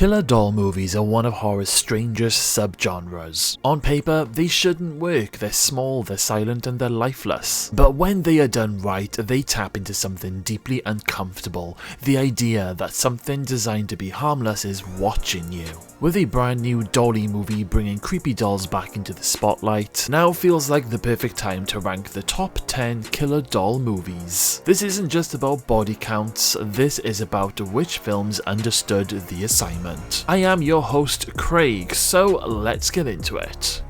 Killer doll movies are one of horror's strangest subgenres. On paper, they shouldn't work. They're small, they're silent, and they're lifeless. But when they are done right, they tap into something deeply uncomfortable. The idea that something designed to be harmless is watching you. With a brand new Dolly movie bringing creepy dolls back into the spotlight, now feels like the perfect time to rank the top 10 killer doll movies. This isn't just about body counts, this is about which films understood the assignment. I am your host Craig, so let's get into it.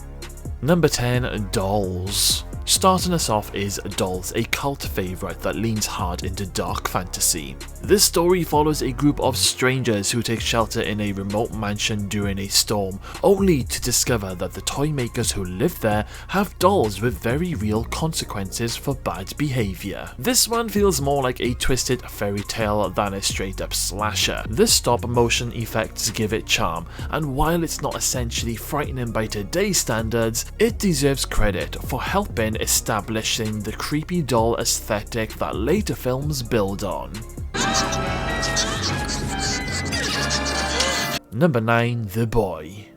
Number 10, Dolls. Starting us off is Dolls, a cult favourite that leans hard into dark fantasy. This story follows a group of strangers who take shelter in a remote mansion during a storm, only to discover that the toy makers who live there have dolls with very real consequences for bad behaviour. This one feels more like a twisted fairy tale than a straight up slasher. The stop motion effects give it charm, and while it's not essentially frightening by today's standards, it deserves credit for helping establishing the creepy doll aesthetic that later films build on. Number 9, The Boy.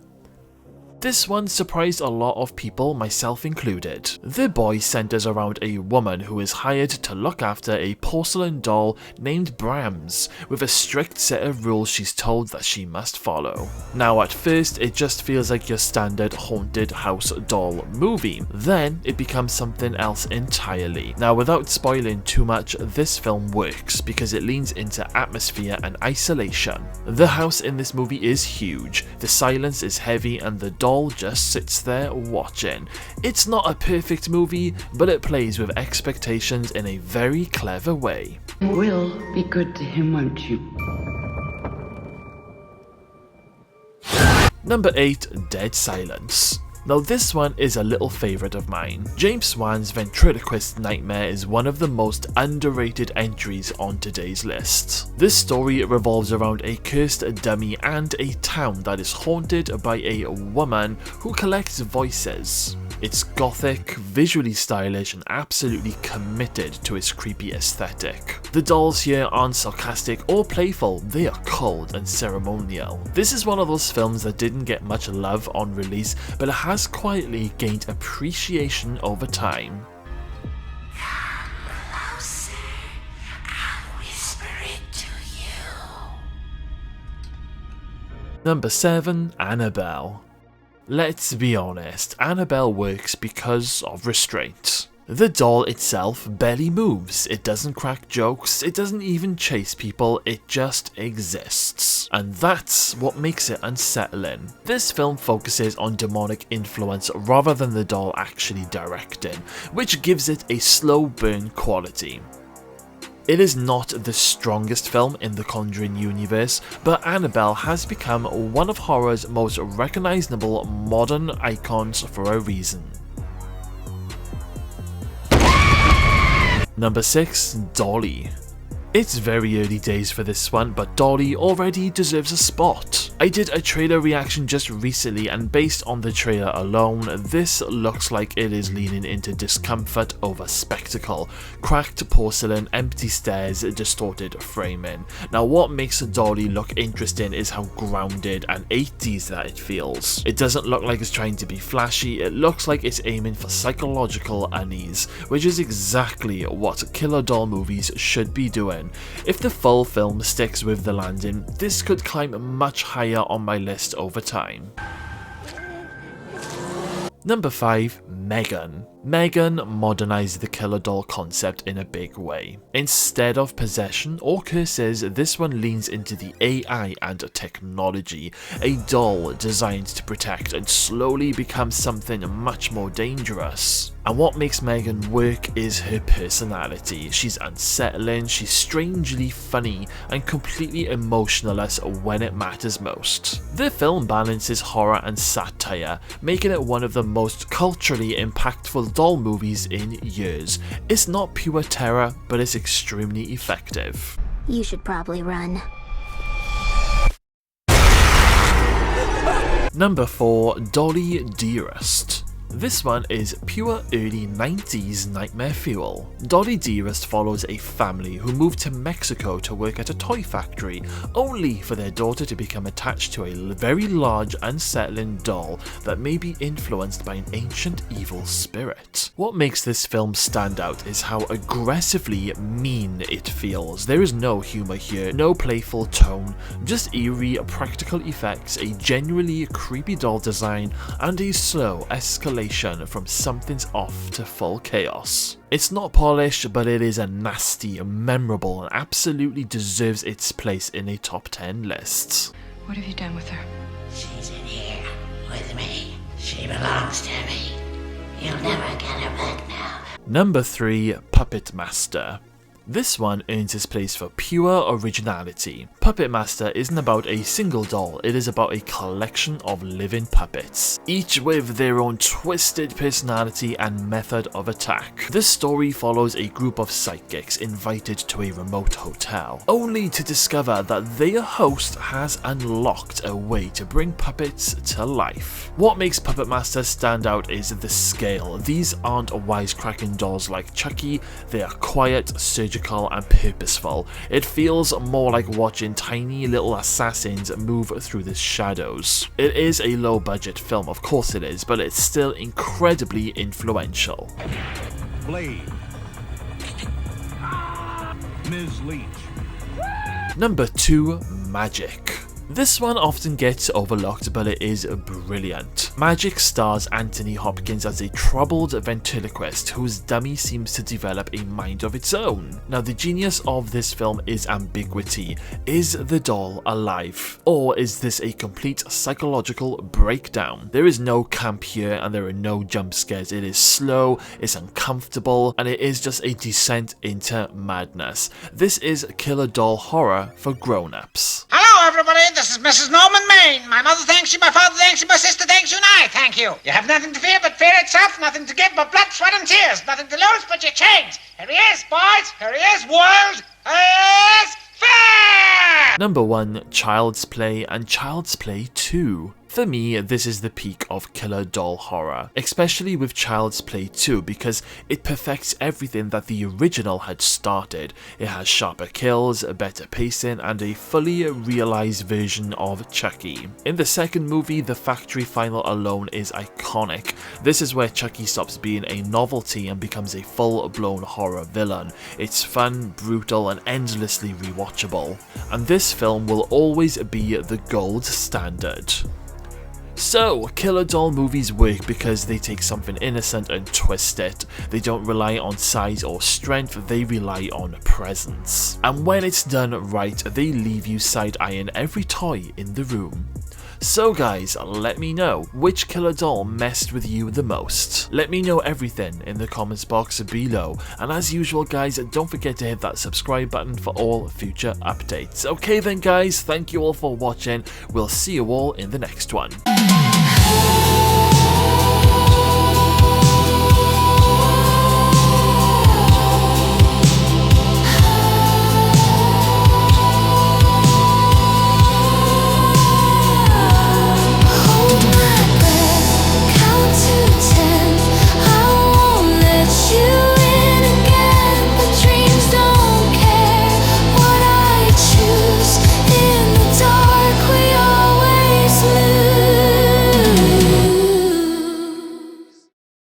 This one surprised a lot of people, myself included. The Boy centers around a woman who is hired to look after a porcelain doll named Brahms, with a strict set of rules she's told that she must follow. Now at first it just feels like your standard haunted house doll movie, then it becomes something else entirely. Now without spoiling too much, this film works because it leans into atmosphere and isolation. The house in this movie is huge, the silence is heavy, and the doll just sits there watching. It's not a perfect movie, but it plays with expectations in a very clever way. You will be good to him, won't you? Number 8, Dead Silence. Now this one is a little favourite of mine. James Wan's ventriloquist nightmare is one of the most underrated entries on today's list. This story revolves around a cursed dummy and a town that is haunted by a woman who collects voices. It's gothic, visually stylish, and absolutely committed to its creepy aesthetic. The dolls here aren't sarcastic or playful, they are cold and ceremonial. This is one of those films that didn't get much love on release, but it has quietly gained appreciation over time. Come closer, I'll whisper it to you. Number 7, Annabelle. Let's be honest, Annabelle works because of restraint. The doll itself barely moves, it doesn't crack jokes, it doesn't even chase people, it just exists. And that's what makes it unsettling. This film focuses on demonic influence rather than the doll actually directing, which gives it a slow burn quality. It is not the strongest film in the Conjuring universe, but Annabelle has become one of horror's most recognisable modern icons for a reason. Number 6, Dolly. It's very early days for this one, but Dolly already deserves a spot. I did a trailer reaction just recently, and based on the trailer alone, this looks like it is leaning into discomfort over spectacle. Cracked porcelain, empty stairs, distorted framing. Now what makes Dolly look interesting is how grounded and 80s that it feels. It doesn't look like it's trying to be flashy, it looks like it's aiming for psychological unease, which is exactly what killer doll movies should be doing. If the full film sticks with the landing, this could climb much higher on my list over time. Number 5, Megan. Megan modernized the killer doll concept in a big way. Instead of possession or curses, this one leans into the AI and technology. A doll designed to protect and slowly become something much more dangerous. And what makes Megan work is her personality. She's unsettling, she's strangely funny, and completely emotionless when it matters most. The film balances horror and satire, making it one of the most culturally impactful doll movies in years. It's not pure terror, but it's extremely effective. You should probably run. Number 4, Dolly Dearest. This one is pure early 90s nightmare fuel. Dolly Dearest follows a family who moved to Mexico to work at a toy factory, only for their daughter to become attached to a very large, unsettling doll that may be influenced by an ancient evil spirit. What makes this film stand out is how aggressively mean it feels. There is no humor here, no playful tone, just eerie practical effects, a genuinely creepy doll design, and a slow escalation from something's off to full chaos. It's not polished, but it is a nasty, memorable, and absolutely deserves its place in a top 10 list. What have you done with her? She's in here with me. She belongs to me. You'll never get her back now. Number 3, Puppet Master. This one earns its place for pure originality. Puppet Master isn't about a single doll, it is about a collection of living puppets, each with their own twisted personality and method of attack. This story follows a group of psychics invited to a remote hotel, only to discover that their host has unlocked a way to bring puppets to life. What makes Puppet Master stand out is the scale. These aren't wisecracking dolls like Chucky, they are quiet, surgical, and purposeful. It feels more like watching tiny little assassins move through the shadows. It is a low budget film, of course it is, but it's still incredibly influential. Blade. Ms. Leach. Number 2, Magic. This one often gets overlooked, but it is brilliant. Magic stars Anthony Hopkins as a troubled ventriloquist whose dummy seems to develop a mind of its own. Now, the genius of this film is ambiguity. Is the doll alive? Or is this a complete psychological breakdown? There is no camp here and there are no jump scares. It is slow, it's uncomfortable, and it is just a descent into madness. This is killer doll horror for grown-ups. Hello, everybody. This is Mrs. Norman Maine. My mother thanks you, my father thanks you, my sister thanks you, and I thank you. You have nothing to fear but fear itself, nothing to give but blood, sweat, and tears, nothing to lose but your chains. Here he is, boys. Here he is, world. Here is fair. Number 1, Child's Play and Child's Play 2. For me, this is the peak of killer doll horror, especially with Child's Play 2 because it perfects everything that the original had started. It has sharper kills, better pacing, and a fully realized version of Chucky. In the second movie, the factory final alone is iconic. This is where Chucky stops being a novelty and becomes a full-blown horror villain. It's fun, brutal, and endlessly rewatchable. And this film will always be the gold standard. So, killer doll movies work because they take something innocent and twist it. They don't rely on size or strength, they rely on presence. And when it's done right, they leave you side-eyeing every toy in the room. So guys, let me know, which killer doll messed with you the most? Let me know everything in the comments box below, and as usual guys, don't forget to hit that subscribe button for all future updates. Okay then guys, thank you all for watching, we'll see you all in the next one.